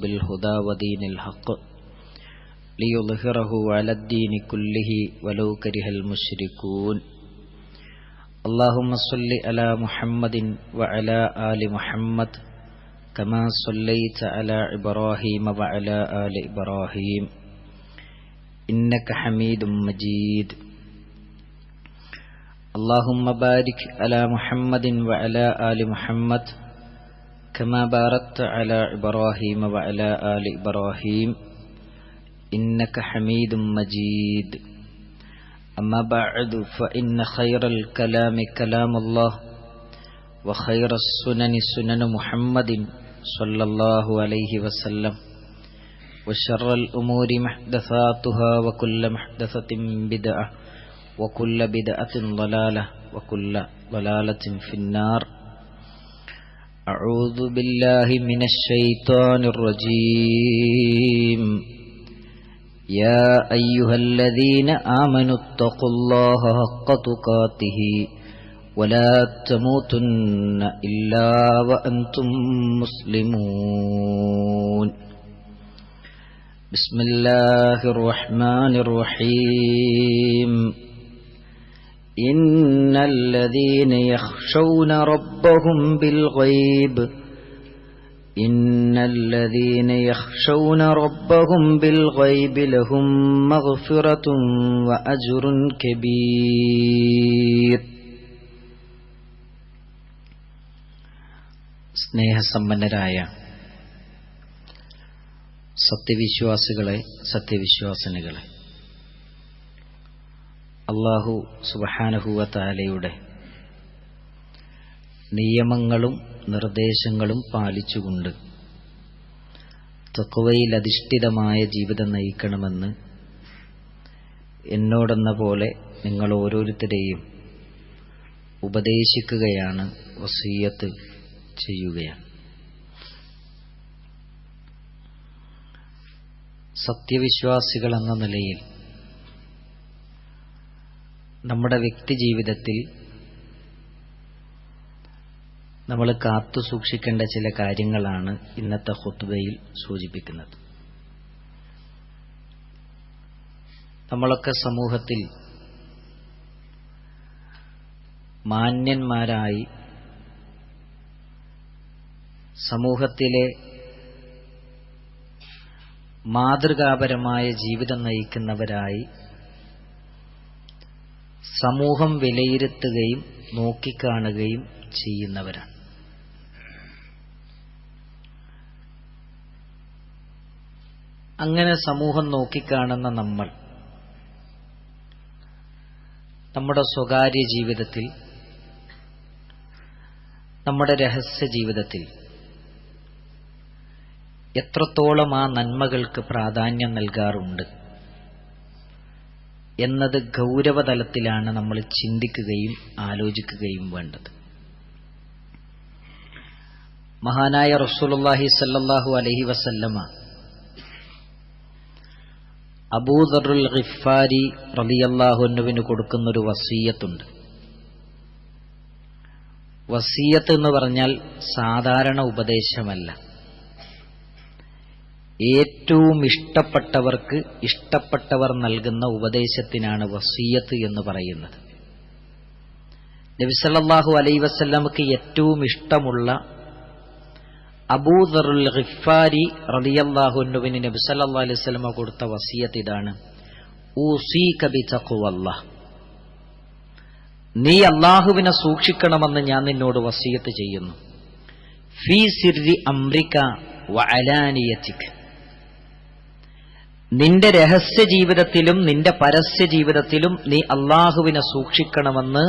بالهدى ودين الحق ليظهره على الدين كله ولو كره المشركون اللهم صل على محمد وعلى آل محمد كما صليت على إبراهيم وعلى آل إبراهيم إنك حميد مجيد اللهم بارك على محمد وعلى آل محمد كما باركت على إبراهيم وعلى آل إبراهيم إنك حميد مجيد أما بعد فإن خير الكلام كلام الله وخير السنن سنن محمد صلى الله عليه وسلم وشر الأمور محدثاتها وكل محدثة بدعة وكل بدعة ضلالة وكل ضلالة في النار أعوذ بالله من الشيطان الرجيم يا أيها الذين آمنوا اتقوا الله حق تقاته ولا تموتن إلا وأنتم مسلمون بسم الله الرحمن الرحيم إن الذين يخشون ربهم بالغيب لهم مغفرة وأجر كبير. സ്നേഹസമ്പന്നരായ സത്യവിശ്വാസികളെ, സത്യവിശ്വാസിനികളെ, അല്ലാഹു സുബ്ഹാനഹു വ തആലയുടെ നിയമങ്ങളും നിർദ്ദേശങ്ങളും പാലിച്ചുകൊണ്ട് തഖ്വയിൽ അധിഷ്ഠിതമായ ജീവിതം നയിക്കണമെന്ന് എന്നോടെന്ന പോലെ നിങ്ങൾ ഓരോരുത്തരെയും ഉപദേശിക്കുകയാണ്, വസിയ്യത്ത് ചെയ്യുകയാണ്. സത്യവിശ്വാസികൾ എന്ന നിലയിൽ നമ്മുടെ വ്യക്തി ജീവിതത്തിൽ നമ്മൾ കാത്തു സൂക്ഷിക്കേണ്ട ചില കാര്യങ്ങളാണ് ഇന്നത്തെ ഖുത്ബയിൽ സൂചിപ്പിക്കുന്നത്. നമ്മളൊക്കെ സമൂഹത്തിൽ മാന്യന്മാരായി, സമൂഹത്തിലെ മാതൃകാപരമായ ജീവിതം നയിക്കുന്നവരായി സമൂഹം വിലയിരുത്തുകയും നോക്കിക്കാണുകയും ചെയ്യുന്നവരാണ്. അങ്ങനെ സമൂഹം നോക്കിക്കാണുന്ന നമ്മൾ നമ്മുടെ സ്വകാര്യ ജീവിതത്തിൽ, നമ്മുടെ രഹസ്യ ജീവിതത്തിൽ എത്രത്തോളം ആ നന്മകൾക്ക് പ്രാധാന്യം നൽകാറുണ്ട് എന്നത് ഗൗരവതലത്തിലാണ് നമ്മൾ ചിന്തിക്കുകയും ആലോചിക്കുകയും വേണ്ടത്. മഹാനായ റസൂലുള്ളാഹി സ്വല്ലല്ലാഹു അലൈഹി വസല്ലമ അബൂ ദർറുൽ ഗിഫാരി റളിയല്ലാഹു അൻഹുവിന് കൊടുക്കുന്നൊരു വസിയ്യത്തുണ്ട്. വസിയ്യത്ത് എന്ന് പറഞ്ഞാൽ സാധാരണ ഉപദേശമല്ല. ഏറ്റവും ഇഷ്ടപ്പെട്ടവർക്ക് ഇഷ്ടപ്പെട്ടവർ നൽകുന്ന ഉപദേശത്തിനാണ് വസിയ്യത്ത് എന്ന് പറയുന്നത്. നബി സല്ലല്ലാഹു അലൈഹി വസല്ലമക്ക് ഏറ്റവും ഇഷ്ടമുള്ള അബൂ ദർറുൽ ഗിഫാരി റളിയല്ലാഹു അൻഹുവിന് നബി സല്ലല്ലാഹു അലൈഹി വസല്ലമ കൊടുത്ത വസിയ്യത്ത് ഇതാണ്: ഊസീക ബിതഖ്വല്ലാഹ്, നീ അല്ലാഹുവിനെ സൂക്ഷിക്കണമെന്ന് ഞാൻ നിന്നോട് വസിയ്യത്ത് ചെയ്യുന്നു. ഫീ സിർരി അംരിക വഅലാനിയതിക, നിന്റെ രഹസ്യ ജീവിതത്തിലും നിന്റെ പരസ്യ ജീവിതത്തിലും നീ അല്ലാഹുവിനെ സൂക്ഷിക്കണമെന്ന്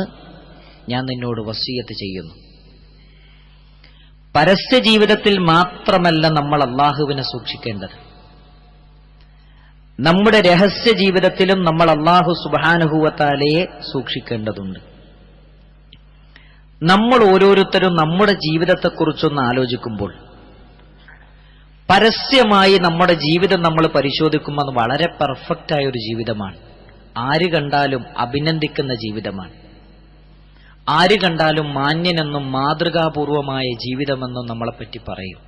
ഞാൻ നിന്നോട് വസിയ്യത്ത് ചെയ്യുന്നു. പരസ്യ ജീവിതത്തിൽ മാത്രമല്ല നമ്മൾ അല്ലാഹുവിനെ സൂക്ഷിക്കേണ്ടത്, നമ്മുടെ രഹസ്യ ജീവിതത്തിലും നമ്മൾ അല്ലാഹു സുബ്ഹാനഹു വ തആലയെ സൂക്ഷിക്കേണ്ടതുണ്ട്. നമ്മൾ ഓരോരുത്തരും നമ്മുടെ ജീവിതത്തെക്കുറിച്ചൊന്ന് ആലോചിക്കുമ്പോൾ, പരസ്യമായി നമ്മുടെ ജീവിതം നമ്മൾ പരിശോധിക്കുമ്പോൾ അത് വളരെ പെർഫെക്റ്റായ ഒരു ജീവിതമാണ്. ആര് കണ്ടാലും അഭിനന്ദിക്കുന്ന ജീവിതമാണ്. ആര് കണ്ടാലും മാന്യനെന്നും മാതൃകാപൂർവമായ ജീവിതമെന്നും നമ്മളെപ്പറ്റി പറയും.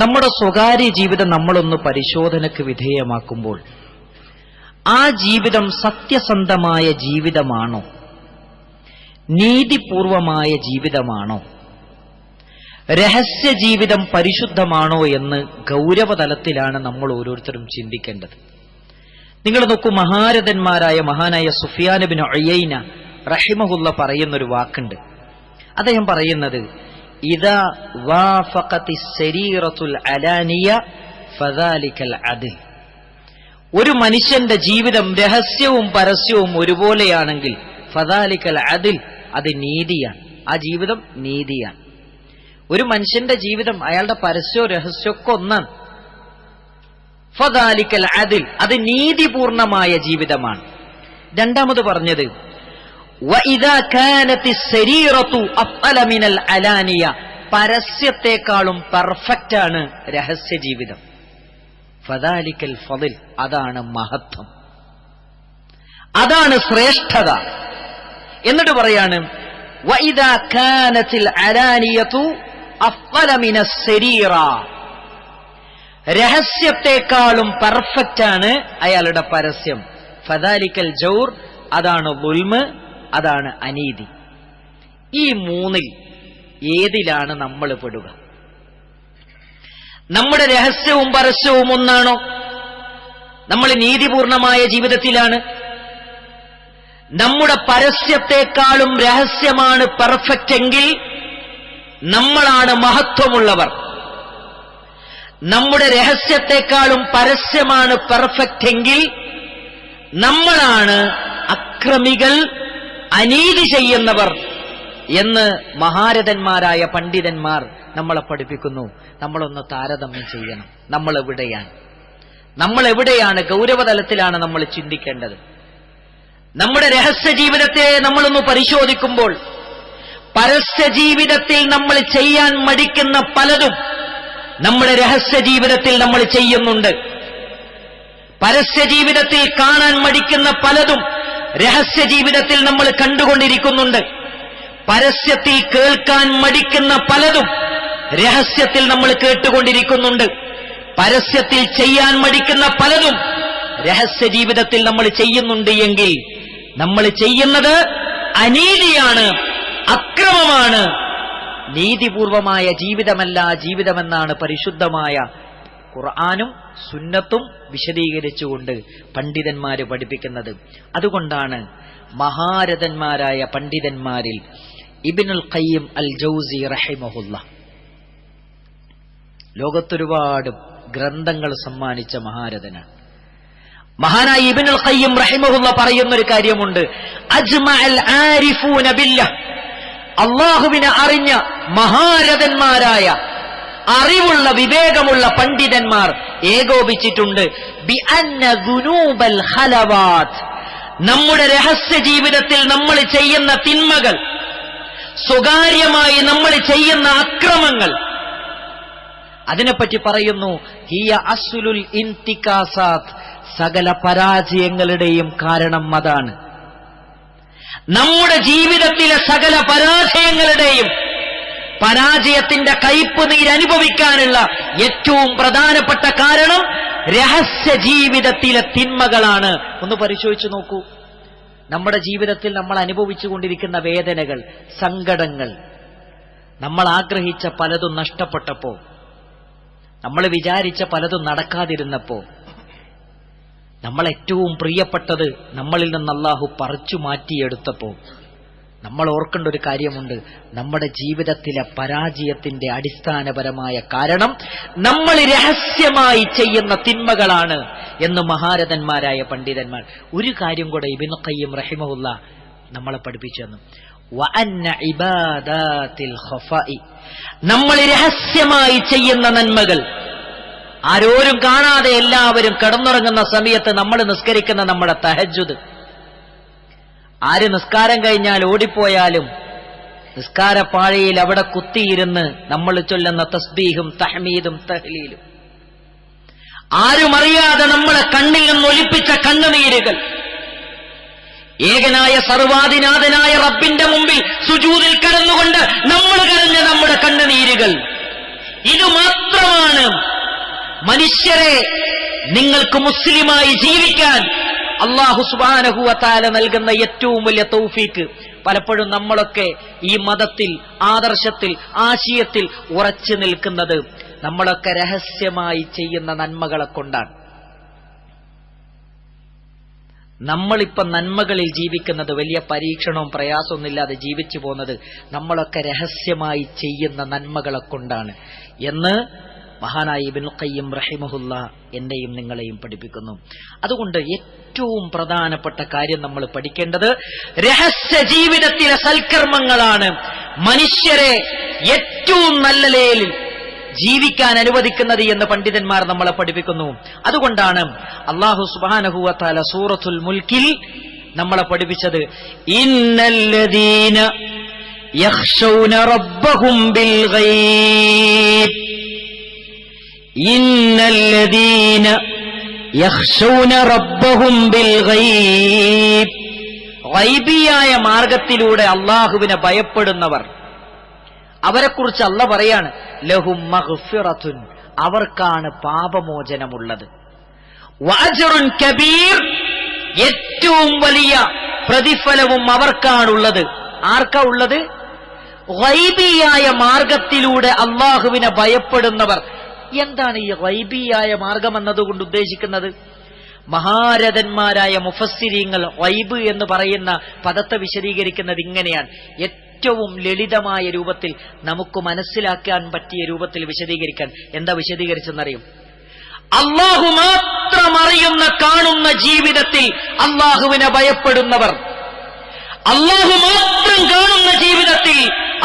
നമ്മുടെ സ്വകാര്യ ജീവിതം നമ്മളൊന്ന് പരിശോധനയ്ക്ക് വിധേയമാക്കുമ്പോൾ ആ ജീവിതം സത്യസന്ധമായ ജീവിതമാണോ, നീതിപൂർവമായ ജീവിതമാണോ, രഹസ്യ ജീവിതം പരിശുദ്ധമാണോ എന്ന് ഗൗരവതലത്തിലാണ് നമ്മൾ ഓരോരുത്തരും ചിന്തിക്കേണ്ടത്. നിങ്ങൾ നോക്കൂ, മഹാരഥന്മാരായ മഹാനായ സുഫിയാൻ ഇബ്നു ഉയൈന റഹിമഹുല്ല പറയുന്നൊരു വാക്കുണ്ട്. അദ്ദേഹം പറയുന്നത്, ഇദാ വാഫഖത്തിസ് സരീറത്തുൽ അലാനിയ ഫദാലികൽ അദ്ൽ. ഒരു മനുഷ്യന്റെ ജീവിതം രഹസ്യവും പരസ്യവും ഒരുപോലെയാണെങ്കിൽ ഫദാലികൽ അദ്ൽ, അത് നീതിയാണ്. ആ ജീവിതം നീതിയാണ്. ഒരു മനുഷ്യന്റെ ജീവിതം അയാളുടെ പരസ്യവും രഹസ്യമൊക്കെ ഒന്നാണ്. ഫദാലികൽ അദ്ൽ, അത് നീതിപൂർണമായ ജീവിതമാണ്. രണ്ടാമത് പറഞ്ഞത്, വഇദാ കാനത്തിസ് സരീറത്തു അഫ്അല മിനൽ അലാനിയ, പരസ്യത്തെക്കാളും പെർഫെക്റ്റ് ആണ് രഹസ്യ ജീവിതം. ഫദാലികൽ ഫളിൽ, അതാണ് മഹത്വം, അതാണ് ശ്രേഷ്ഠത. എന്നിട്ട് പറയാണ്, വഇദാ കാനത്തിൽ അലാനിയതു അഫ്ളല മിനസ് സരീറ, രഹസ്യത്തെക്കാളും പെർഫെക്റ്റ് ആണ് അയാളുടെ പരസ്യം. ഫദാലിക്കൽ ജൗർ, അതാണ് ദുൽമ്, അതാണ് അനീതി. ഈ മൂന്നിൽ ഏതിലാണ് നമ്മൾ പെടുക? നമ്മുടെ രഹസ്യവും പരസ്യവും ഒന്നാണോ? നമ്മൾ നീതിപൂർണമായ ജീവിതത്തിലാണ്? നമ്മുടെ പരസ്യത്തെക്കാളും രഹസ്യമാണ് പെർഫെക്റ്റ് എങ്കിൽ നമ്മളാണ് മഹത്വമുള്ളവർ. നമ്മുടെ രഹസ്യത്തെക്കാളും പരസ്യമാണ് പെർഫെക്റ്റ് എങ്കിൽ നമ്മളാണ് അക്രമികൾ, അനീതി ചെയ്യുന്നവർ എന്ന് മഹാരഥന്മാരായ പണ്ഡിതന്മാർ നമ്മളെ പഠിപ്പിക്കുന്നു. നമ്മളൊന്ന് താരതമ്യം ചെയ്യണം. നമ്മൾ എവിടെയാണ് ഗൗരവതലത്തിലാണ് നമ്മൾ ചിന്തിക്കേണ്ടത്. നമ്മുടെ രഹസ്യ ജീവിതത്തെ നമ്മളൊന്ന് പരിശോധിക്കുമ്പോൾ പരസ്യ ജീവിതത്തിൽ നമ്മൾ ചെയ്യാൻ മടിക്കുന്ന പലതും നമ്മുടെ രഹസ്യ ജീവിതത്തിൽ നമ്മൾ ചെയ്യുന്നുണ്ട്. പരസ്യ ജീവിതത്തിൽ കാണാൻ മടിക്കുന്ന പലതും രഹസ്യ ജീവിതത്തിൽ നമ്മൾ കണ്ടുകൊണ്ടിരിക്കുന്നുണ്ട്. പരസ്യത്തിൽ കേൾക്കാൻ മടിക്കുന്ന പലതും രഹസ്യത്തിൽ നമ്മൾ കേട്ടുകൊണ്ടിരിക്കുന്നുണ്ട്. പരസ്യത്തിൽ ചെയ്യാൻ മടിക്കുന്ന പലതും രഹസ്യ ജീവിതത്തിൽ നമ്മൾ ചെയ്യുന്നുണ്ട് എങ്കിൽ നമ്മൾ ചെയ്യുന്നത് അനീതിയാണ്, അക്രമമാണ്, നീതിപൂർവമായ ജീവിതമല്ല ജീവിതമെന്നാണ് പരിശുദ്ധമായ ഖുർആനും സുന്നത്തും വിശദീകരിച്ചുകൊണ്ട് പണ്ഡിതന്മാര് പഠിപ്പിക്കുന്നത്. അതുകൊണ്ടാണ് മഹാരഥന്മാരായ പണ്ഡിതന്മാരിൽ ഇബ്നുൽ ഖയ്യിം അൽ ജൗസി റഹിമഹുല്ല, ലോകത്തൊരുപാട് ഗ്രന്ഥങ്ങൾ സമ്മാനിച്ച മഹാരഥനാണ്. മഹാനായ ഇബ്നുൽ ഖയ്യിം റഹിമഹുല്ല പറയുന്നൊരു കാര്യമുണ്ട്, അജ്മഅൽ ആരിഫൂന ബില്ലാഹ്, അല്ലാഹുവിനെ അറിഞ്ഞ മഹാരഥന്മാരായ അറിവുള്ള വിവേകമുള്ള പണ്ഡിതന്മാർ ഏകോപിച്ചിട്ടുണ്ട്, ബി അന്ന ദുനൂബൽ ഖലവാത്, നമ്മുടെ രഹസ്യ ജീവിതത്തിൽ നമ്മൾ ചെയ്യുന്ന തിന്മകൾ, സ്വകാര്യമായി നമ്മൾ ചെയ്യുന്ന അക്രമങ്ങൾ, അതിനെപ്പറ്റി പറയുന്നു, ഹിയ അസ്ലുൽ ഇന്തികാസാത്ത്, സകല പരാജയങ്ങളുടെയും കാരണം അതാണ്. നമ്മുടെ ജീവിതത്തിലെ സകല പരാജയങ്ങളുടെയും പരാജയത്തിന്റെ കയ്പ് നീരനുഭവിക്കാനുള്ള ഏറ്റവും പ്രധാനപ്പെട്ട കാരണം രഹസ്യ ജീവിതത്തിലെ തിന്മകളാണ്. ഒന്ന് പരിശോധിച്ചു നോക്കൂ. നമ്മുടെ ജീവിതത്തിൽ നമ്മൾ അനുഭവിച്ചുകൊണ്ടിരിക്കുന്ന വേദനകൾ, സങ്കടങ്ങൾ, നമ്മൾ ആഗ്രഹിച്ച പലതും നഷ്ടപ്പെട്ടപ്പോ, നമ്മൾ വിചാരിച്ച പലതും നടക്കാതിരുന്നപ്പോ, നമ്മൾ ഏറ്റവും പ്രിയപ്പെട്ടത് നമ്മളിൽ നിന്ന് അല്ലാഹു പറിച്ചു മാറ്റിയെടുത്തപ്പോ നമ്മൾ ഓർക്കേണ്ട ഒരു കാര്യമുണ്ട്, നമ്മുടെ ജീവിതത്തിലെ പരാജയത്തിന്റെ അടിസ്ഥാനപരമായ കാരണം നമ്മൾ രഹസ്യമായി ചെയ്യുന്ന തിന്മകളാണ് എന്ന് മഹാരഥന്മാരായ പണ്ഡിതന്മാർ. ഒരു കാര്യം കൂടെ ഇബ്നു ഖയ്യിം റഹിമഹുല്ല നമ്മളെ പഠിപ്പിച്ചു തന്നു, വഅന്ന ഇബാദാത്തിൽ ഖഫാഇ, നമ്മൾ രഹസ്യമായി ചെയ്യുന്ന നന്മകൾ, ആരോരും കാണാതെ എല്ലാവരും കിടന്നുറങ്ങുന്ന സമയത്ത് നമ്മൾ നിസ്കരിക്കുന്ന നമ്മുടെ തഹജ്ജുദ്, ആര് നിസ്കാരം കഴിഞ്ഞാൽ ഓടിപ്പോയാലും നിസ്കാരപ്പാഴയിൽ അവിടെ കുത്തിയിരുന്ന് നമ്മൾ ചൊല്ലുന്ന തസ്ബീഹും തഹ്മീദും തഹ്ലീലും, ആരും അറിയാതെ നമ്മളെ കണ്ണിൽ നിന്ന് ഒലിപ്പിച്ച കണ്ണുനീരുകൾ, ഏകനായ സർവാധിനാഥനായ റബ്ബിന്റെ മുമ്പിൽ സുജൂദിൽ കടന്നുകൊണ്ട് നമ്മൾ കരഞ്ഞ നമ്മുടെ കണ്ണുനീരുകൾ, ഇത് മാത്രമാണ് മനുഷ്യരെ നിങ്ങൾക്ക് മുസ്ലിമായി ജീവിക്കാൻ അല്ലാഹു സുബ്ഹാനഹു വ തആല നൽകുന്ന ഏറ്റവും വലിയ തൗഫീക്ക്. പലപ്പോഴും നമ്മളൊക്കെ ഈ മതത്തിൽ, ആദർശത്തിൽ, ആശയത്തിൽ ഉറച്ചു നിൽക്കുന്നത് നമ്മളൊക്കെ രഹസ്യമായി ചെയ്യുന്ന നന്മകളെ കൊണ്ടാണ്. നമ്മളിപ്പം നന്മകളിൽ ജീവിക്കുന്നത്, വലിയ പരീക്ഷണവും പ്രയാസമൊന്നുമില്ലാതെ ജീവിച്ചു പോകുന്നത് നമ്മളൊക്കെ രഹസ്യമായി ചെയ്യുന്ന നന്മകളെ കൊണ്ടാണ് എന്ന് മഹാനായ ഇബ്നുൽ ഖയ്യിം റഹിമഹുല്ലാ എന്നെയും നിങ്ങളെയും പഠിപ്പിക്കുന്നു. അതുകൊണ്ട് ഏറ്റവും പ്രധാനപ്പെട്ട കാര്യം നമ്മൾ പഠിക്കേണ്ടത് രഹസ്യ ജീവിതത്തിലെ സൽക്കർമ്മങ്ങളാണ് മനുഷ്യരെ ഏറ്റവും നല്ല നിലയിൽ ജീവിക്കാൻ അനുവദിക്കുന്നത് എന്ന് പണ്ഡിതന്മാർ നമ്മളെ പഠിപ്പിക്കുന്നു. അതുകൊണ്ടാണ് അല്ലാഹു സുബ്ഹാനഹു വ തആല സൂറത്തുൽ മുൽക്കിൽ നമ്മളെ പഠിപ്പിച്ചത് ഇന്നല്ലദീന യഖ്ശൗന റബ്ബഹും ബിൽ ഗൈബ്, ഇന്നല്ലദീന യഖ്ശൗന റബ്ബഹും ബിൽ ഗൈബ്, ഗൈബിയായ മാർഗത്തിലൂടെ അല്ലാഹുവിനെ ഭയപ്പെടുന്നവർ, അവരെക്കുറിച്ച് അല്ലാഹു പറയാണ് ലഹും മഗ്ഫിറത്തുൻ, അവർക്കാണ് പാപമോചനമുള്ളത്, വഅജ്റുൻ കബീർ, ഏറ്റവും വലിയ പ്രതിഫലവും അവർക്കാണുള്ളത്. ആർക്കാ ഉള്ളത്? ഗൈബിയായ മാർഗത്തിലൂടെ അല്ലാഹുവിനെ ഭയപ്പെടുന്നവർ. എന്താണ് ഈ ഗൈബിയായ മാർഗം എന്നതുകൊണ്ട് ഉദ്ദേശിക്കുന്നത്? മഹാരഥന്മാരായ മുഫസ്സിരീങ്ങൾ ഗൈബ് എന്ന് പറയുന്ന പദത്തെ വിശദീകരിക്കുന്നത് ഇങ്ങനെയാണ്. ഏറ്റവും ലളിതമായ രൂപത്തിൽ നമുക്ക് മനസ്സിലാക്കാൻ പറ്റിയ രൂപത്തിൽ വിശദീകരിക്കാൻ. എന്താ വിശദീകരിച്ചെന്നറിയും? അല്ലാഹു മാത്രം അറിയുന്ന, കാണുന്ന ജീവിതത്തിൽ അല്ലാഹുവിനെ ഭയപ്പെടുന്നവർ, അല്ലാഹു മാത്രം കാണുന്ന ജീവിതത്തിൽ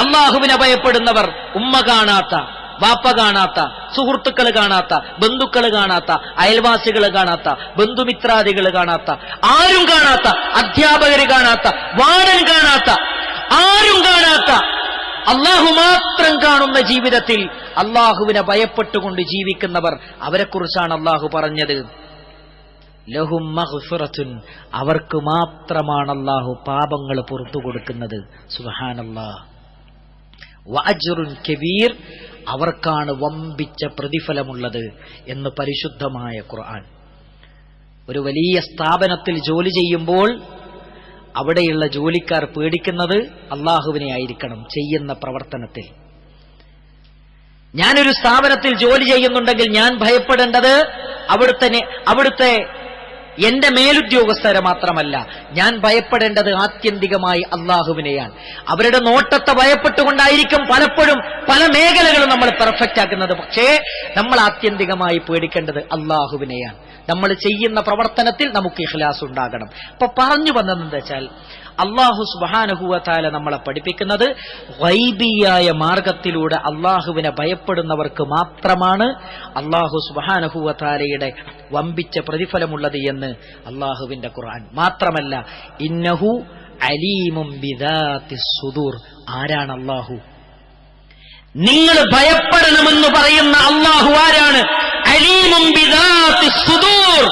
അല്ലാഹുവിനെ ഭയപ്പെടുന്നവർ, ഉമ്മ കാണാത്ത, ബാപ്പ കാണാത്ത, സുഹൃത്തുക്കൾ കാണാത്ത, ബന്ധുക്കൾ കാണാത്ത, അയൽവാസികൾ കാണാത്ത, ബന്ധുമിത്രാദികൾ കാണാത്ത, ആരും കാണാത്ത, അധ്യാപകർ കാണാത്ത, വാർഡൻ കാണാത്ത, ആരും കാണാത്ത, അല്ലാഹു മാത്രം കാണുന്ന ജീവിതത്തിൽ അല്ലാഹുവിനെ ഭയപ്പെട്ടുകൊണ്ട് ജീവിക്കുന്നവർ, അവരെക്കുറിച്ചാണ് അല്ലാഹു പറഞ്ഞത് ലഹും മഗ്ഫിറത്തുൻ, അവർക്ക് മാത്രമാണ് അല്ലാഹു പാപങ്ങൾ പുറത്തു കൊടുക്കുന്നത്. സുബ്ഹാനല്ലാഹ്. വഅജ്റുൻ കബീർ, അവർക്കാണ് വമ്പിച്ച പ്രതിഫലമുള്ളത് എന്ന് പരിശുദ്ധമായ ഖുർആൻ. ഒരു വലിയ സ്ഥാപനത്തിൽ ജോലി ചെയ്യുമ്പോൾ അവിടെയുള്ള ജോലിക്കാർ പേടിക്കുന്നത് അല്ലാഹുവിനെ ആയിരിക്കണം ചെയ്യുന്ന പ്രവർത്തനത്തിൽ. ഞാനൊരു സ്ഥാപനത്തിൽ ജോലി ചെയ്യുന്നുണ്ടെങ്കിൽ ഞാൻ ഭയപ്പെടേണ്ടത് അവിടുത്തെ എന്റെ മേലുദ്യോഗസ്ഥരെ മാത്രമല്ല, ഞാൻ ഭയപ്പെടേണ്ടത് ആത്യന്തികമായി അല്ലാഹുവിനെയാണ്. അവരുടെ നോട്ടത്തെ ഭയപ്പെട്ടുകൊണ്ടായിരിക്കും പലപ്പോഴും പല മേഖലകളും നമ്മൾ പെർഫെക്റ്റ് ആക്കുന്നത്. പക്ഷേ നമ്മൾ ആത്യന്തികമായി പേടിക്കേണ്ടത് അല്ലാഹുവിനെയാണ്. നമ്മൾ ചെയ്യുന്ന പ്രവർത്തനത്തിൽ നമുക്ക് ഇഖ്ലാസ് ഉണ്ടാകണം. അപ്പൊ പറഞ്ഞു വന്നതെന്ന് വെച്ചാൽ അല്ലാഹു സുബ്ഹാനഹു വ തആല നമ്മളെ പഠിപ്പിക്കുന്നത് ഗൈബിയായ മാർഗത്തിലൂടെ അല്ലാഹുവിനെ ഭയപ്പെടുന്നവർക്ക് മാത്രമാണ് അല്ലാഹു സുബ്ഹാനഹു വ തആലയുടെ വമ്പിച്ച പ്രതിഫലമുള്ളത് എന്ന് അല്ലാഹുവിന്റെ ഖുർആൻ. മാത്രമല്ല ഇന്നഹു അലീമും ബിദാത്തിസ് സുദൂർ. ആരാണ് അല്ലാഹു? നിങ്ങൾ ഭയപ്പെടണമെന്ന് പറയുന്ന അല്ലാഹു ആരാണ്? അലീമും ബിദാത്തിസ് സുദൂർ.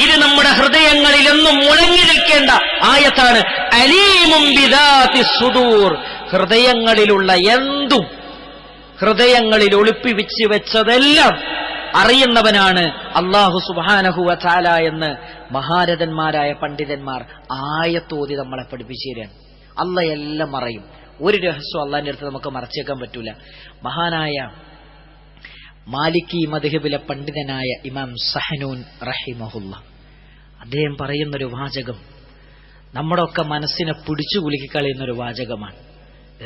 ഇത് നമ്മുടെ ഹൃദയങ്ങളിൽ എന്നും മുഴങ്ങി നിൽക്കേണ്ട ആയത്താണ്. അലീമും ബിദാത്തിസ് സുദൂർ. ഹൃദയങ്ങളിലുള്ള എന്തും, ഹൃദയങ്ങളിൽ ഒളിപ്പിച്ച് വെച്ചതെല്ലാം അറിയുന്നവനാണ് അല്ലാഹു സുബ്ഹാനഹു വ തആല എന്ന് മഹാരഥന്മാരായ പണ്ഡിതന്മാർ ആയത്തോതി നമ്മളെ പഠിപ്പിച്ചു തരാൻ. അല്ലാഹ് എല്ലാം അറിയും. ഒരു രഹസ്യം അല്ലാഹുവിന്റെ അടുത്ത് നമുക്ക് മറച്ചേക്കാൻ പറ്റൂല. മഹാനായ മാലിക്കി മദ്ഹബിലെ പണ്ഡിതനായ ഇമാം സഹനൂൻ റഹിമഹുല്ല, അദ്ദേഹം പറയുന്നൊരു വാചകം നമ്മുടെ ഒക്കെ മനസ്സിനെ പിടിച്ചു കുലുക്കിക്കളയുന്നൊരു വാചകമാണ്,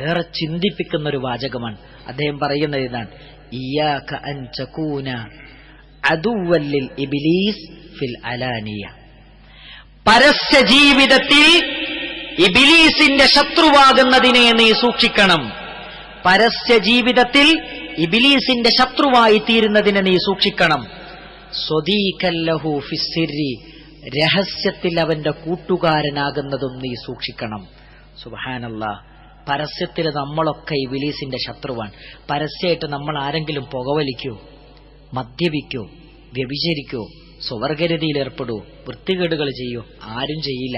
ഏറെ ചിന്തിപ്പിക്കുന്നൊരു വാചകമാണ്. അദ്ദേഹം പറയുന്നത് ഇതാണ്: ഇയ്യാക അൻ തകൂന അദുവ്വൻ ലിൽ ഇബ്ലീസ് ഫിൽ അലാനിയ. പരസ്യ ജീവിതത്തിൽ ഇബ്ലീസിന്റെ ശത്രുവാകുന്നതിനെ നീ സൂക്ഷിക്കണം. പരസ്യ ജീവിതത്തിൽ ഇബ്ലീസിന്റെ ശത്രുവായി തീരുന്നതിനെ നീ സൂക്ഷിക്കണം. സ്വദീകല്ലഹു ഫിസ്സിരി, രഹസ്യത്തിൽ അവന്റെ കൂട്ടുകാരനാകുന്നതും നീ സൂക്ഷിക്കണം. സുബ്ഹാനല്ലാഹ്. പരസ്യത്തിൽ നമ്മളൊക്കെ ഇബ്ലീസിന്റെ ശത്രുവാണ്. പരസ്യമായിട്ട് നമ്മൾ ആരെങ്കിലും പുകവലിക്കോ, മദ്യപിക്കോ, വ്യഭിചരിക്കോ, സ്വവർഗരതിയിൽ ഏർപ്പെടൂ, വൃത്തികേടുകൾ ചെയ്യോ? ആരും ചെയ്യില്ല.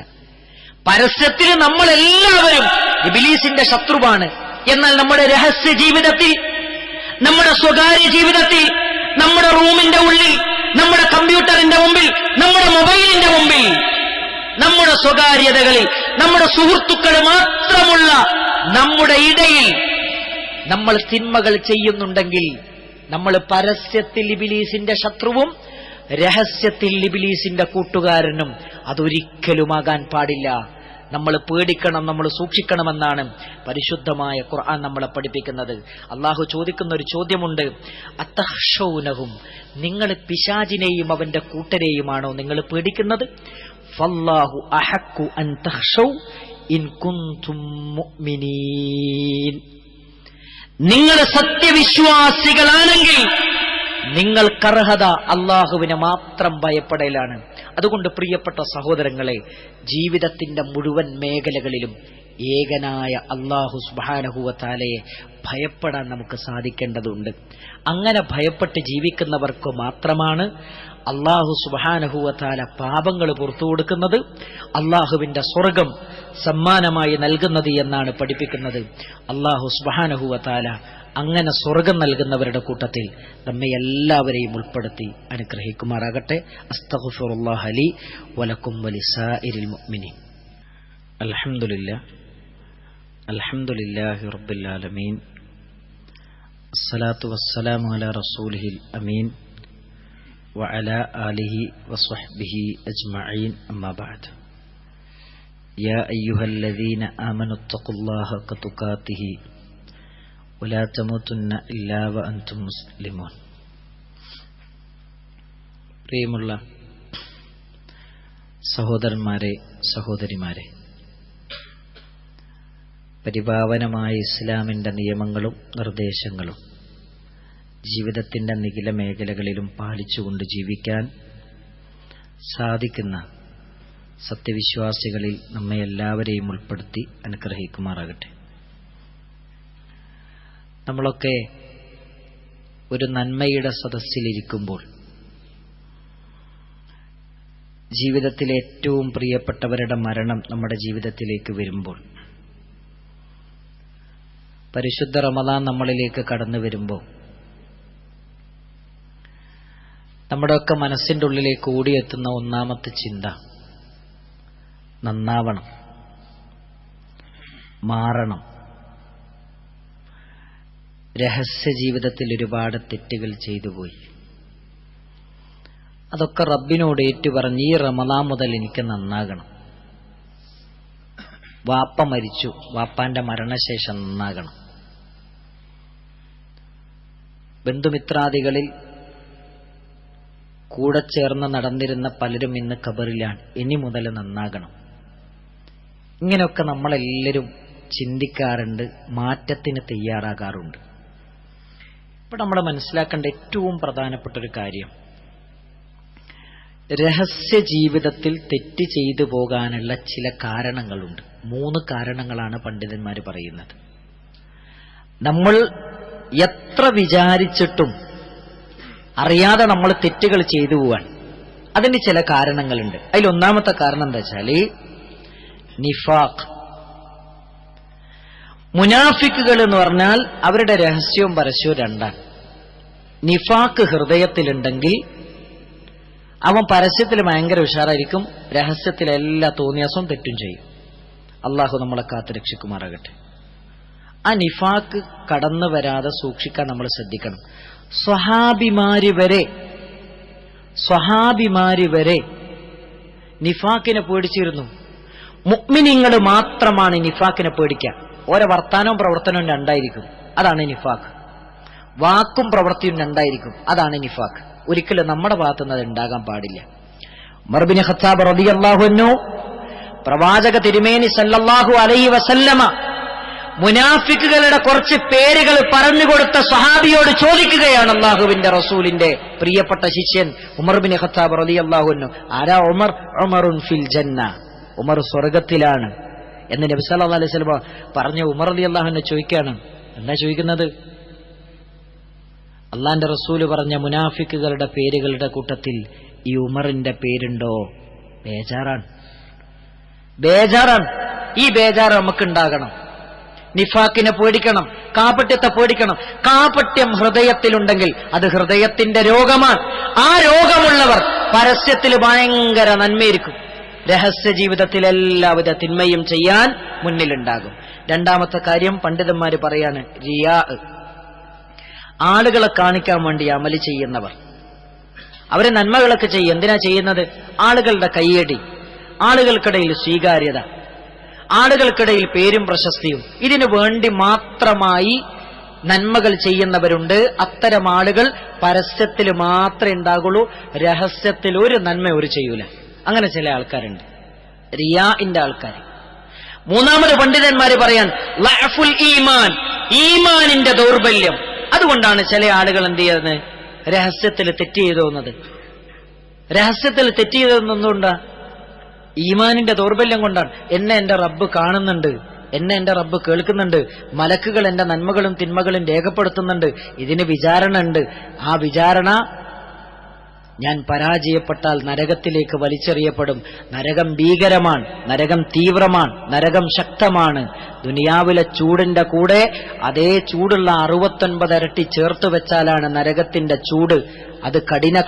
പരസ്യത്തിൽ നമ്മളെല്ലാവരും ഇബ്ലീസിന്റെ ശത്രുവാണ്. എന്നാൽ നമ്മുടെ രഹസ്യ ജീവിതത്തിൽ നമ്മുടെ സ്വകാര്യ ജീവിതത്തിൽ, നമ്മുടെ റൂമിന്റെ ഉള്ളിൽ, നമ്മുടെ കമ്പ്യൂട്ടറിന്റെ മുമ്പിൽ, നമ്മുടെ മൊബൈലിന്റെ മുമ്പിൽ, നമ്മുടെ സ്വകാര്യതകളിൽ, നമ്മുടെ സുഹൃത്തുക്കൾ മാത്രമുള്ള നമ്മുടെ ഇടയിൽ നമ്മൾ തിന്മകൾ ചെയ്യുന്നുണ്ടെങ്കിൽ നമ്മൾ പരസ്യത്തിൽ ഇബ്ലീസിന്റെ ശത്രുവും രഹസ്യത്തിൽ ഇബ്ലീസിന്റെ കൂട്ടുകാരനും അതൊരിക്കലുമാകാൻ പാടില്ല. നമ്മൾ പേടിക്കണം, നമ്മൾ സൂക്ഷിക്കണമെന്നാണ് പരിശുദ്ധമായ ഖുർആൻ നമ്മളെ പഠിപ്പിക്കുന്നത്. അള്ളാഹു ചോദിക്കുന്ന ഒരു ചോദ്യമുണ്ട്, അത്തഖ്ശൗനഹും, നിങ്ങൾ പിശാചിനെയും അവന്റെ കൂട്ടരെയുമാണോ നിങ്ങൾ പേടിക്കുന്നത്? ഫല്ലാഹു അഹഖു അൻ തഖ്ശൗ ഇൻ കുൻതും മുഅ്മിനീൻ. നിങ്ങൾ സത്യവിശ്വാസികളാണെങ്കിൽ നിങ്ങൾക്കർഹത അള്ളാഹുവിനെ മാത്രം ഭയപ്പെടലാണ്. അതുകൊണ്ട് പ്രിയപ്പെട്ട സഹോദരങ്ങളെ, ജീവിതത്തിന്റെ മുഴുവൻ മേഖലകളിലും ഏകനായ അല്ലാഹു സുബ്ഹാനഹു വ തആലയെ ഭയപ്പെടാൻ നമുക്ക് സാധിക്കേണ്ടതുണ്ട്. അങ്ങനെ ഭയപ്പെട്ട് ജീവിക്കുന്നവർക്ക് മാത്രമാണ് അല്ലാഹു സുബ്ഹാനഹു വ തആല പാപങ്ങൾ പുറത്തു കൊടുക്കുന്നത്, അല്ലാഹുവിന്റെ സ്വർഗം സമ്മാനമായി നൽകുന്നത് എന്നാണ് പഠിപ്പിക്കുന്നത്. അല്ലാഹു സുബ്ഹാനഹു വ തആല അങ്ങനെ സ്വർഗം നൽകുന്നവരുടെ കൂട്ടത്തിൽ നമ്മെ എല്ലാവരെയും ഉൾപ്പെടുത്തി അനുഗ്രഹിക്കുമാറാകട്ടെ. അസ്തഗ്ഫിറുല്ലാഹ ലി വലക്കും വലിസാഇരിൽ മുഅ്മിനീൻ. അൽഹംദുലില്ലാഹി റബ്ബിൽ ആലമീൻ. അസ്സലാത്തു വസ്സലാമു അലാ റസൂലിഹിൽ അമീൻ വഅലാ ആലിഹി വസ്വഹ്ബിഹി അജ്മഈൻ. അമ്മാ ബഅദ്. യാ അയ്യുഹല്ലദീന ആമനുത്തഖുല്ലാഹ ഹഖ്ക തുഖാതിഹി വലാ തമൂതുന്ന ഇല്ലാ വഅൻതും മുസ്ലിമൂൻ. പ്രിയമുള്ള സഹോദരന്മാരെ, സഹോദരിമാരെ, പരിപാവനമായ ഇസ്ലാമിന്റെ നിയമങ്ങളും നിർദ്ദേശങ്ങളും ജീവിതത്തിന്റെ നിഖില മേഖലകളിലും പാലിച്ചുകൊണ്ട് ജീവിക്കാൻ സാധിക്കുന്ന സത്യവിശ്വാസികളിൽ നമ്മെ എല്ലാവരെയും ഉൾപ്പെടുത്തി അനുഗ്രഹിക്കുമാറാകട്ടെ. നമ്മളൊക്കെ ഒരു നന്മയുടെ സദസ്സിലിരിക്കുമ്പോൾ ജീവിതത്തിലെ ഏറ്റവും പ്രിയപ്പെട്ടവരുടെ മരണം നമ്മുടെ ജീവിതത്തിലേക്ക് വരുമ്പോൾ, പരിശുദ്ധ റമദാൻ നമ്മളിലേക്ക് കടന്നു വരുമ്പോൾ നമ്മുടെയൊക്കെ മനസ്സിന്റെ ഉള്ളിലേക്ക് ഓടിയെത്തുന്ന ഒന്നാമത്തെ ചിന്ത നന്നാവണം, മാറണം. രഹസ്യ ജീവിതത്തിൽ ഒരുപാട് തെറ്റുകൾ ചെയ്തുപോയി. അതൊക്കെ റബ്ബിനോട് ഏറ്റുപറഞ്ഞ് ഈ റമദാൻ മുതൽ എനിക്ക് നന്നാകണം. വാപ്പ മരിച്ചു, വാപ്പാന്റെ മരണശേഷം നന്നാകണം. ബന്ധുമിത്രാദികളിൽ കൂടെ ചേർന്ന് നടന്നിരുന്ന പലരും ഇന്ന് ഖബറിലാണ്, ഇനി മുതൽ നന്നാകണം. ഇങ്ങനെയൊക്കെ നമ്മളെല്ലാവരും ചിന്തിക്കാറുണ്ട്, മാറ്റത്തിന് തയ്യാറാകാറുണ്ട്. ഇപ്പൊ നമ്മൾ മനസ്സിലാക്കേണ്ട ഏറ്റവും പ്രധാനപ്പെട്ട ഒരു കാര്യം, രഹസ്യ ജീവിതത്തിൽ തെറ്റ് ചെയ്തു പോകാനുള്ള ചില കാരണങ്ങളുണ്ട്. 3 കാരണങ്ങളാണ് പണ്ഡിതന്മാർ പറയുന്നത്. നമ്മൾ എത്ര വിചാരിച്ചിട്ടും അറിയാതെ നമ്മൾ തെറ്റുകൾ ചെയ്തു പോവാൻ അതിന് ചില കാരണങ്ങളുണ്ട്. അതിൽ ഒന്നാമത്തെ കാരണം എന്താ വെച്ചാൽ നിഫാഖ്. മുനാഫിക്കുകൾ എന്ന് പറഞ്ഞാൽ അവരുടെ രഹസ്യവും പരസ്യവും രണ്ടാണ്. നിഫാഖ് ഹൃദയത്തിലുണ്ടെങ്കിൽ അവൻ പരസ്യത്തിൽ ഭയങ്കര ഉഷാറായിരിക്കും, രഹസ്യത്തിൽ എല്ലാ തോന്നിയാസവും തെറ്റും ചെയ്യും. അള്ളാഹു നമ്മളെ കാത്തു രക്ഷിക്കുമാറാകട്ടെ. ആ നിഫാഖ് കടന്നു വരാതെ സൂക്ഷിക്കാൻ നമ്മൾ ശ്രദ്ധിക്കണം. സ്വഹാബിമാര് വരെ നിഫാഖിനെ പേടിച്ചിരുന്നു. മുഅ്മിനീങ്ങൾ മാത്രമാണ് നിഫാഖിനെ പേടിക്കുക. ഓരോ വർത്താനവും പ്രവർത്തനവും രണ്ടായിരിക്കും, അതാണ് നിഫാഖ്. വാക്കും പ്രവൃത്തിയും രണ്ടായിരിക്കും, അതാണ് നിഫാഖ്. ഒരിക്കലും നമ്മുടെ ഭാഗത്തുനിന്ന് അത് ഉണ്ടാകാൻ പാടില്ല. ഉമർ ബിൻ ഖത്താബ് റളിയല്ലാഹു അൻഹു പ്രവാചക തിരുമേനി സല്ലല്ലാഹു അലൈഹി വസല്ലമ മുനാഫിക്കുകളുടെ കുറച്ച് പേരുകൾ പറഞ്ഞുകൊടുത്ത സ്വഹാബിയോട് ചോദിക്കുകയാണ് അല്ലാഹുവിന്റെ റസൂലിന്റെ പ്രിയപ്പെട്ട ശിഷ്യൻ ഉമർ ബിൻ ഖത്താബ് റളിയല്ലാഹു അൻഹു, ആരാ ഉമർ? ഉമറുൻ ഫിൽ ജന്ന, ഉമർ സ്വർഗത്തിലാണ് എന്ന് നബി സല്ലല്ലാഹു അലൈഹി വസല്ലം പറഞ്ഞ ഉമർ റളിയല്ലാഹു അൻഹു ചോദിക്കുകയാണ്. എന്താ ചോദിക്കുന്നത്? അള്ളാന്റെ റസൂല് പറഞ്ഞ മുനാഫിക്കുകളുടെ പേരുകളുടെ കൂട്ടത്തിൽ ഈ ഉമറിന്റെ പേരുണ്ടോ? ബേജാറാണ്. ഈ ബേജാറ് നമുക്കുണ്ടാകണം. നിഫാക്കിനെ പേടിക്കണം, കാപട്യത്തെ പേടിക്കണം. കാപട്യം ഹൃദയത്തിലുണ്ടെങ്കിൽ അത് ഹൃദയത്തിന്റെ രോഗമാണ്. ആ രോഗമുള്ളവർ പരസ്യത്തിൽ ഭയങ്കര നന്മയിരിക്കും, രഹസ്യ ജീവിതത്തിൽ എല്ലാവിധ തിന്മയും ചെയ്യാൻ മുന്നിലുണ്ടാകും. രണ്ടാമത്തെ കാര്യം പണ്ഡിതന്മാര് പറയാണ് റിയാ. ആളുകളെ കാണിക്കാൻ വേണ്ടി അമല് ചെയ്യുന്നവർ, അവരെ നന്മകളൊക്കെ ചെയ്യും. എന്തിനാ ചെയ്യുന്നത്? ആളുകളുടെ കയ്യടി, ആളുകൾക്കിടയിൽ സ്വീകാര്യത, ആളുകൾക്കിടയിൽ പേരും പ്രശസ്തിയും, ഇതിനു വേണ്ടി മാത്രമായി നന്മകൾ ചെയ്യുന്നവരുണ്ട്. അത്തരം ആളുകൾ പരസ്യത്തിൽ മാത്രമേ ഉണ്ടാകുള്ളൂ, രഹസ്യത്തിൽ ഒരു നന്മ ഒരു ചെയ്യൂല. അങ്ങനെ ചില ആൾക്കാരുണ്ട്, റിയാഇന്റെ ആൾക്കാർ. മൂന്നാമത് പണ്ഡിതന്മാര് പറയാൻ ലഅഫുൽ ഈമാൻ, ഈമാനിന്റെ ദൗർബല്യം. അതുകൊണ്ടാണ് ചില ആളുകൾ എന്ത് ചെയ്യുന്നത്? രഹസ്യത്തിൽ തെറ്റ് ചെയ്തോന്നത്. രഹസ്യത്തിൽ തെറ്റ് ചെയ്തതെന്നുകൊണ്ടാ? ഈമാനിന്റെ ദൗർബല്യം കൊണ്ടാണ്. എന്നെ എന്റെ റബ്ബ് കാണുന്നുണ്ട്, എന്നെ എന്റെ റബ്ബ് കേൾക്കുന്നുണ്ട്, മലക്കുകൾ എന്റെ നന്മകളും തിന്മകളും രേഖപ്പെടുത്തുന്നുണ്ട്, ഇതിന് വിചാരണ ഉണ്ട്. ആ വിചാരണ ഞാൻ പരാജയപ്പെട്ടാൽ നരകത്തിലേക്ക് വലിച്ചെറിയപ്പെടും. നരകം ഭീകരമാണ്, നരകം തീവ്രമാണ്, നരകം ശക്തമാണ്. ദുനിയാവിലെ ചൂടിന്റെ കൂടെ അതേ ചൂടുള്ള 69 ഇരട്ടി ചേർത്ത് വെച്ചാലാണ് നരകത്തിന്റെ ചൂട്. അത്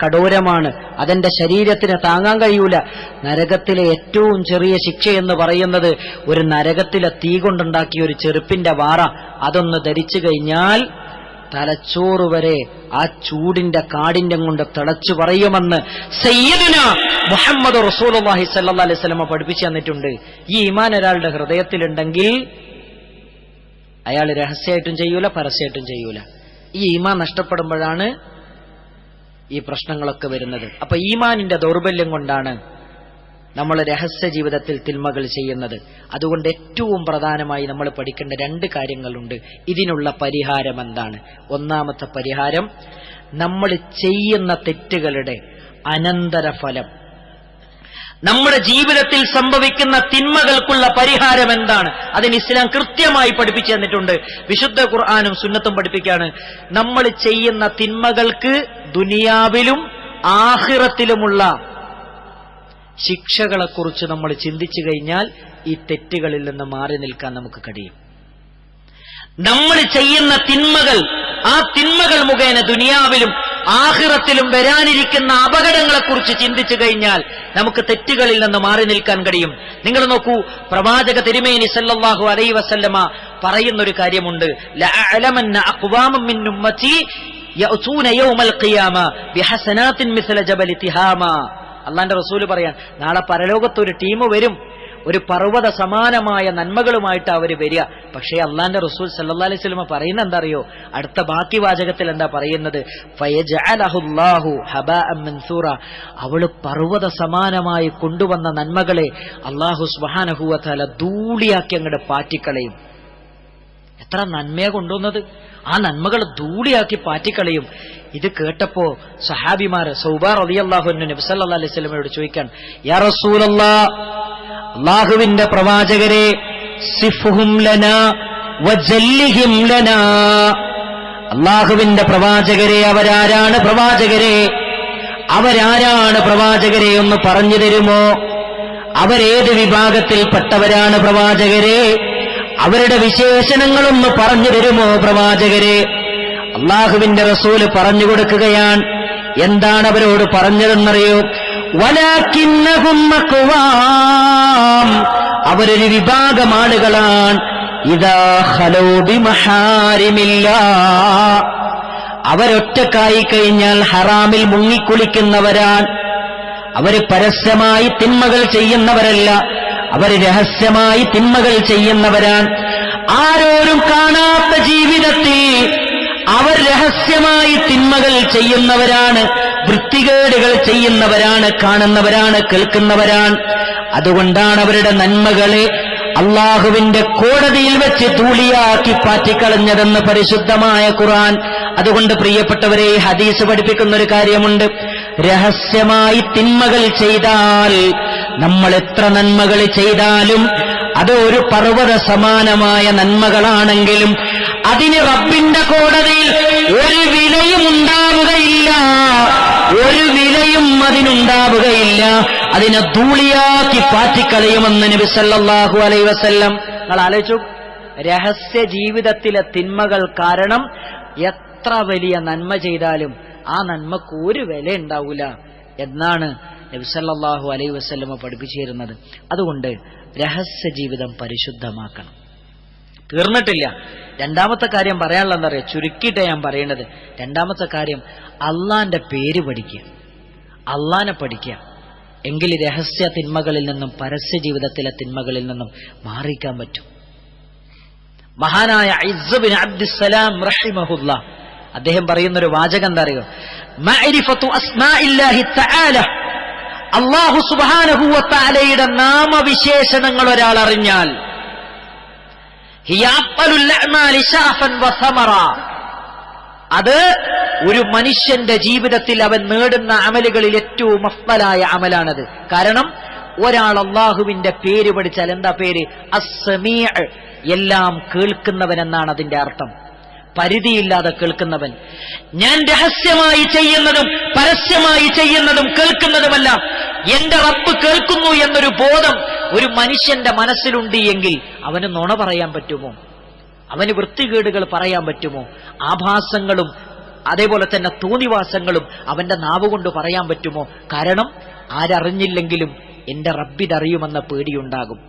കഠോരമാണ്, അതെന്റെ ശരീരത്തിന് താങ്ങാൻ കഴിയൂല. നരകത്തിലെ ഏറ്റവും ചെറിയ ശിക്ഷയെന്ന് പറയുന്നത് ഒരു നരകത്തിലെ തീ കൊണ്ടുണ്ടാക്കിയ ഒരു ചെറുപ്പിന്റെ വാറ, അതൊന്ന് ധരിച്ചു കഴിഞ്ഞാൽ തലച്ചോറ് വരെ ആ ചൂടിന്റെ കാഠിന്യം കൊണ്ട് തിളച്ചു പറയുമെന്ന് സയ്യിദുനാ മുഹമ്മദ് റസൂലുള്ളാഹി സ്വല്ലല്ലാഹി അലൈഹി വസല്ലം പഠിപ്പിച്ചു തന്നിട്ടുണ്ട്. ഈ ഈമാൻ ഒരാളുടെ ഹൃദയത്തിലുണ്ടെങ്കിൽ അയാൾ രഹസ്യമായിട്ടും ചെയ്യൂല, പരസ്യമായിട്ടും ചെയ്യൂല. ഈ ഈമാൻ നഷ്ടപ്പെടുമ്പോഴാണ് ഈ പ്രശ്നങ്ങളൊക്കെ വരുന്നത്. അപ്പൊ ഈമാനിന്റെ ദൗർബല്യം കൊണ്ടാണ് നമ്മൾ രഹസ്യ ജീവിതത്തിൽ തിന്മകൾ ചെയ്യുന്നത്. അതുകൊണ്ട് ഏറ്റവും പ്രധാനമായി നമ്മൾ പഠിക്കേണ്ട 2 കാര്യങ്ങളുണ്ട്. ഇതിനുള്ള പരിഹാരം എന്താണ്? ഒന്നാമത്തെ പരിഹാരം, നമ്മൾ ചെയ്യുന്ന തെറ്റുകളുടെ അനന്തരഫലം, നമ്മുടെ ജീവിതത്തിൽ സംഭവിക്കുന്ന തിന്മകൾക്കുള്ള പരിഹാരം എന്താണ്? അതിന് ഇസ്ലാം കൃത്യമായി പഠിപ്പിച്ചു തന്നിട്ടുണ്ട്. വിശുദ്ധ ഖുർആനും സുന്നത്തും പഠിപ്പിക്കുകയാണ്. നമ്മൾ ചെയ്യുന്ന തിന്മകൾക്ക് ദുനിയാവിലും ആഖിറത്തിലുമുള്ള ശിക്ഷകളെക്കുറിച്ച് നമ്മൾ ചിന്തിച്ചു കഴിഞ്ഞാൽ ഈ തെറ്റുകളിൽ നിന്ന് മാറി നിൽക്കാൻ നമുക്ക് കഴിയും. നമ്മൾ ചെയ്യുന്ന തിന്മകൾ, ആ തിന്മകൾ മുഖേന ദുനിയാവിലും ആഖിറത്തിലും വരാനിരിക്കുന്ന അപകടങ്ങളെക്കുറിച്ച് ചിന്തിച്ചു കഴിഞ്ഞാൽ നമുക്ക് തെറ്റുകളിൽ നിന്ന് മാറി നിൽക്കാൻ കഴിയും. നിങ്ങൾ നോക്കൂ, പ്രവാചക തിരുമേനി സല്ലല്ലാഹു അലൈഹി വസല്ലമ പറയുന്നൊരു കാര്യമുണ്ട്. ലഅലമന്ന അഖ്വാമൻ മിൻ ഉമ്മത്തി യഅതൂന യൗമൽ ഖിയാമ ബിഹസനാത്തിൻ മിസ്ല ജബൽ തിഹാമ. അള്ളാന്റെ റസൂല് പറയാൻ, നാളെ പരലോകത്തൊരു ടീം വരും, ഒരു പർവ്വത സമാനമായ നന്മകളുമായിട്ട് അവർ വരിക. പക്ഷേ അള്ളാന്റെ റസൂൽ സല്ലല്ലാഹു അലൈഹി വസല്ലം പറയുന്ന എന്താ അറിയോ? അടുത്ത ബാക്കി വാചകത്തിൽ എന്താ പറയുന്നത്? ഫയജഅലഹുല്ലാഹു ഹബാഅൻ മൻസൂറ. അവള് പർവ്വത സമാനമായി കൊണ്ടുവന്ന നന്മകളെ അല്ലാഹു സുബ്ഹാനഹു വ തആല ധൂളിയാക്കി അങ്ങോട്ട് പാറ്റിക്കളയും. എത്ര നന്മയാ കൊണ്ടുവന്നത്, ആ നന്മകൾ ധൂളിയാക്കി പാറ്റിക്കളയും. ഇത് കേട്ടപ്പോ സഹാബിമാർ സൗബാർ റളിയല്ലാഹു അൻഹു നബി സല്ലല്ലാഹു അലൈഹി വസല്ലമയോട് ചോദിക്കാൻ, യാ റസൂലല്ലാഹ്, അല്ലാഹുവിന്റെ പ്രവാചകരെ, സിഫ്ഹും ലനാ വജല്ലിഹിം ലനാ. അല്ലാഹുവിന്റെ പ്രവാചകരെ, അവരാരാണ് പ്രവാചകരെ? അവരാരാണ് പ്രവാചകരെ ഒന്ന് പറഞ്ഞു തരുമോ? അവരേത് വിഭാഗത്തിൽപ്പെട്ടവരാണ് പ്രവാചകരെ? അവരുടെ വിശേഷണങ്ങളൊന്ന് പറഞ്ഞു തരുമോ പ്രവാചകരെ? അള്ളാഹുവിന്റെ റസൂല് പറഞ്ഞു കൊടുക്കുകയാണ്. എന്താണ് അവരോട് പറഞ്ഞതെന്നറിയോ? വലാകിന്നഹും അഖ്വാം, അവരൊരു വിഭാഗം ആളുകളാണ്. ഇദാ ഖലൂ ബിമഹാരിമില്ലാ, അവരൊറ്റക്കായി കഴിഞ്ഞാൽ ഹറാമിൽ മുങ്ങിക്കുളിക്കുന്നവരാണ്. അവര് പരസ്യമായി തിന്മകൾ ചെയ്യുന്നവരല്ല, അവർ രഹസ്യമായി തിന്മകൾ ചെയ്യുന്നവരാണ്. ആരോരും കാണാത്ത ജീവിതത്തിൽ അവർ രഹസ്യമായി തിന്മകൾ ചെയ്യുന്നവരാണ്, വൃത്തികേടുകൾ ചെയ്യുന്നവരാണ്, കാണുന്നവരാണ്, കേൾക്കുന്നവരാണ്. അതുകൊണ്ടാണ് അവരുടെ നന്മകളെ അള്ളാഹുവിന്റെ കോടതിയിൽ വെച്ച് ധൂളിയാക്കി പാറ്റിക്കളഞ്ഞതെന്ന് പരിശുദ്ധമായ ഖുർആൻ. അതുകൊണ്ട് പ്രിയപ്പെട്ടവരെ, ഈ ഹദീസ് പഠിപ്പിക്കുന്ന ഒരു കാര്യമുണ്ട്. രഹസ്യമായി തിന്മകൾ ചെയ്താൽ, നമ്മൾ എത്ര നന്മകൾ ചെയ്താലും അത് ഒരു പർവ്വത സമാനമായ നന്മകളാണെങ്കിലും അതിന് റബ്ബിന്റെ കോടതിയിൽ ഒരു വിലയും ഉണ്ടാവുകയില്ല, ഒരു വിലയും അതിനുണ്ടാവുകയില്ല. അതിനെ ധൂളിയാക്കി പാറ്റിക്കളയുമെന്ന് നബി സല്ലല്ലാഹു അലൈഹി വസല്ലം. നിങ്ങൾ ആലോചിച്ചു, രഹസ്യ ജീവിതത്തിലെ തിന്മകൾ കാരണം എത്ര വലിയ നന്മ ചെയ്താലും ആ നന്മക്ക് ഒരു വില ഉണ്ടാവൂല എന്നാണ് നബി സല്ലല്ലാഹു അലൈഹി വസല്ലമ പഠിപ്പിച്ചു തരുന്നത്. അതുകൊണ്ട് രഹസ്യ ജീവിതം പരിശുദ്ധമാക്കണം. തീർന്നിട്ടില്ല. രണ്ടാമത്തെ കാര്യം പറയാനുള്ള എന്താ പറയുക, ചുരുക്കിയിട്ടാണ് ഞാൻ പറയുന്നത്. രണ്ടാമത്തെ കാര്യം അള്ളാന്റെ പേര് പഠിക്കുക, അള്ളാനെ പഠിക്കുക. എങ്കിൽ രഹസ്യ തിന്മകളിൽ നിന്നും പരസ്യ ജീവിതത്തിലെ തിന്മകളിൽ നിന്നും മാറിക്കാൻ പറ്റും. മഹാനായ ഇസ്സ് ബിൻ അബ്ദുസ്സലാം റഹിമഹുല്ലാഹ് അദ്ദേഹം പറയുന്നൊരു വാചകം എന്താ അറിയോ, മഅരിഫത്തു അസ്മാഇല്ലാഹി തആല, അല്ലാഹു സുബ്ഹാനഹു വ തആലയുടെ നാമവിശേഷണങ്ങൾ ഒരാൾ അറിഞ്ഞാൽ, ഹിയ അഫ്ളലുൽ അഅ്മാലി ശറഫൻ വ സമറ, അത് ഒരു മനുഷ്യന്റെ ജീവിതത്തിൽ അവൻ നേടുന്ന അമലുകളിൽ ഏറ്റവും അഫ്ളലായ അമലാണത്. കാരണം ഒരാൾ അല്ലാഹുവിന്റെ പേര് പഠിച്ചാൽ, എന്താ പേര്? അസ്സമീഅ്, എല്ലാം കേൾക്കുന്നവൻ എന്നാണ് അതിന്റെ അർത്ഥം. പരിധിയില്ലാതെ കേൾക്കുന്നവൻ. ഞാൻ രഹസ്യമായി ചെയ്യുന്നതും പരസ്യമായി ചെയ്യുന്നതും കേൾക്കുന്നതുമെല്ലാം എന്റെ റബ്ബ് കേൾക്കുന്നു എന്നൊരു ബോധം ഒരു മനുഷ്യന്റെ മനസ്സിലുണ്ട് എങ്കിൽ അവന് നുണ പറയാൻ പറ്റുമോ? അവന് വൃത്തികേടുകൾ പറയാൻ പറ്റുമോ? ആഭാസങ്ങളും അതേപോലെ തന്നെ തോന്നിവാസങ്ങളും അവന്റെ നാവുകൊണ്ട് പറയാൻ പറ്റുമോ? കാരണം ആരറിഞ്ഞില്ലെങ്കിലും എന്റെ റബ്ബിതറിയുമെന്ന പേടിയുണ്ടാകും.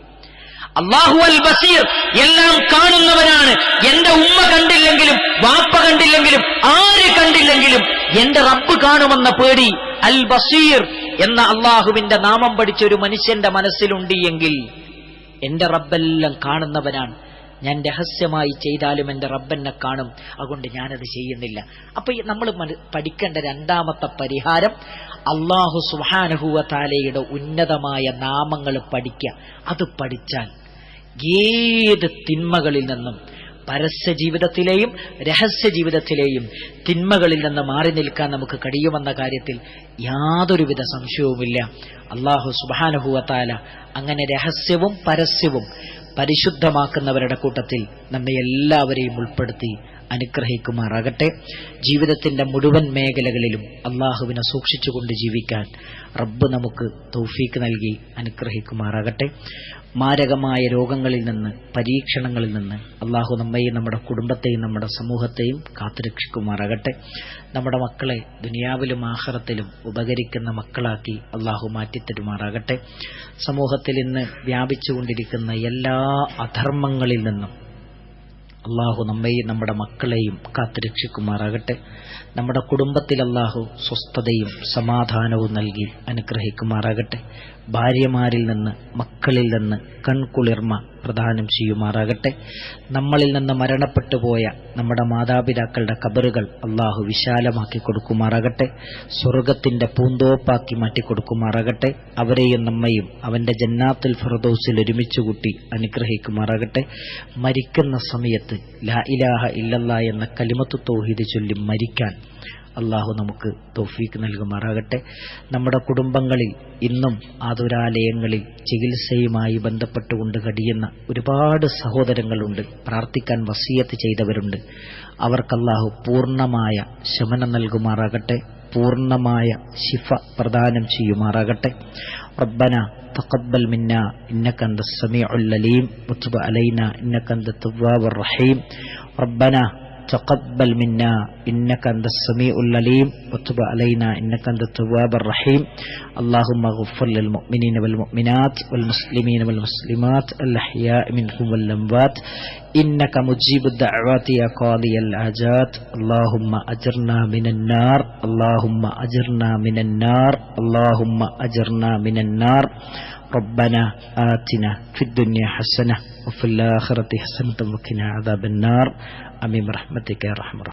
അല്ലാഹു അൽ ബസീർ, എല്ലാം കാണുന്നവനാണ്. എന്റെ ഉമ്മ കണ്ടില്ലെങ്കിലും വാപ്പ കണ്ടില്ലെങ്കിലും ആര് കണ്ടില്ലെങ്കിലും എന്റെ റബ്ബ് കാണുമെന്ന പേടി അൽ ബസീർ എന്ന അള്ളാഹുവിന്റെ നാമം പഠിച്ച ഒരു മനുഷ്യന്റെ മനസ്സിലുണ്ട് എങ്കിൽ എന്റെ റബ്ബെല്ലാം കാണുന്നവനാണ്. ഞാൻ രഹസ്യമായി ചെയ്താലും എന്റെ റബ്ബെന്നെ കാണും, അതുകൊണ്ട് ഞാനത് ചെയ്യുന്നില്ല. അപ്പൊ നമ്മൾ പഠിക്കേണ്ട രണ്ടാമത്തെ പരിഹാരം അല്ലാഹു സുബ്ഹാനഹു വ തആലയുടെ ഉന്നതമായ നാമങ്ങൾ പഠിക്കുക. അത് പഠിച്ചാൽ ഏത് തിന്മകളിൽ നിന്നും, പരസ്യ ജീവിതത്തിലെയും രഹസ്യ ജീവിതത്തിലെയും തിന്മകളിൽ നിന്ന് മാറി നിൽക്കാൻ നമുക്ക് കഴിയുമെന്ന കാര്യത്തിൽ യാതൊരുവിധ സംശയവുമില്ല. അല്ലാഹു സുബ്ഹാനഹു വ തആല അങ്ങനെ രഹസ്യവും പരസ്യവും പരിശുദ്ധമാക്കുന്നവരുടെ കൂട്ടത്തിൽ നമ്മെ എല്ലാവരെയും ഉൾപ്പെടുത്തി അനുഗ്രഹിക്കുമാറാകട്ടെ. ജീവിതത്തിന്റെ മുഴുവൻ മേഖലകളിലും അള്ളാഹുവിനെ സൂക്ഷിച്ചുകൊണ്ട് ജീവിക്കാൻ റബ്ബ് നമുക്ക് തൗഫീക്ക് നൽകി അനുഗ്രഹിക്കുമാറാകട്ടെ. മാരകമായ രോഗങ്ങളിൽ നിന്ന്, പരീക്ഷണങ്ങളിൽ നിന്ന് അള്ളാഹു നമ്മയും നമ്മുടെ കുടുംബത്തെയും നമ്മുടെ സമൂഹത്തെയും കാത്തുരക്ഷിക്കുമാറാകട്ടെ. നമ്മുടെ മക്കളെ ദുനിയാവിലും ആഖിറത്തിലും ഉപകരിക്കുന്ന മക്കളാക്കി അള്ളാഹു മാറ്റിത്തരുമാറാകട്ടെ. സമൂഹത്തിൽ ഇന്ന് വ്യാപിച്ചുകൊണ്ടിരിക്കുന്ന എല്ലാ അധർമ്മങ്ങളിൽ നിന്നും അള്ളാഹു നമ്മയും നമ്മുടെ മക്കളെയും കാത്തുരക്ഷിക്കുമാറാകട്ടെ. നമ്മുടെ കുടുംബത്തിൽ അള്ളാഹു സ്വസ്ഥതയും സമാധാനവും നൽകി അനുഗ്രഹിക്കുമാറാകട്ടെ. ഭാര്യമാരിൽ നിന്ന്, മക്കളിൽ നിന്ന് കൺകുളിർമ പ്രദാനം ചെയ്യുമാറാകട്ടെ. നമ്മളിൽ നിന്ന് മരണപ്പെട്ടു പോയ നമ്മുടെ മാതാപിതാക്കളുടെ ഖബറുകൾ അള്ളാഹു വിശാലമാക്കി കൊടുക്കുമാറാകട്ടെ. സ്വർഗത്തിന്റെ പൂന്തോപ്പാക്കി മാറ്റിക്കൊടുക്കുമാറാകട്ടെ. അവരെയും നമ്മയും അവന്റെ ജന്നാത്തുൽ ഫിർദൗസിൽ ഒരുമിച്ചുകൂട്ടി അനുഗ്രഹിക്കുമാറാകട്ടെ. മരിക്കുന്ന സമയത്ത് ലാ ഇലാഹ ഇല്ലല്ലാഹ് എന്ന കലിമത്തു തൗഹീദ് ചൊല്ലി മരിക്കാൻ അള്ളാഹു നമുക്ക് തൗഫീക്ക് നൽകുമാറാകട്ടെ. നമ്മുടെ കുടുംബങ്ങളിൽ ഇന്നും ആതുരാലയങ്ങളിൽ ചികിത്സയുമായി ബന്ധപ്പെട്ടുകൊണ്ട് കഴിയുന്ന ഒരുപാട് സഹോദരങ്ങളുണ്ട്. പ്രാർത്ഥിക്കാൻ വസിയത്ത് ചെയ്തവരുണ്ട്. അവർക്ക് അള്ളാഹു പൂർണ്ണമായ ശമനം നൽകുമാറാകട്ടെ. പൂർണ്ണമായ ശിഫ പ്രദാനം ചെയ്യുമാറാകട്ടെ. റബ്ബന തഖബ്ബൽ മിന്നാ ഇന്നക അൻതസ് സമീഉൽ അലീം വതുബ് അലൈനാ ഇന്നക അൻതത് തവ്വാബുർ റഹീം. റബ്ബന تقبل منا إنك أنت السميع العليم وتب علينا إنك أنت التواب الرحيم. اللهم اغفر للمؤمنين والمؤمنات والمسلمين والمسلمات الأحياء منهم والأموات إنك مجيب الدعوات يا قاضي الحاجات. اللهم أجرنا من النار، اللهم أجرنا من النار، اللهم أجرنا من النار. ربنا آتنا في الدنيا حسنة وفي الآخرة حسنة وقنا عذاب النار. آمين برحمتك يا رحمن.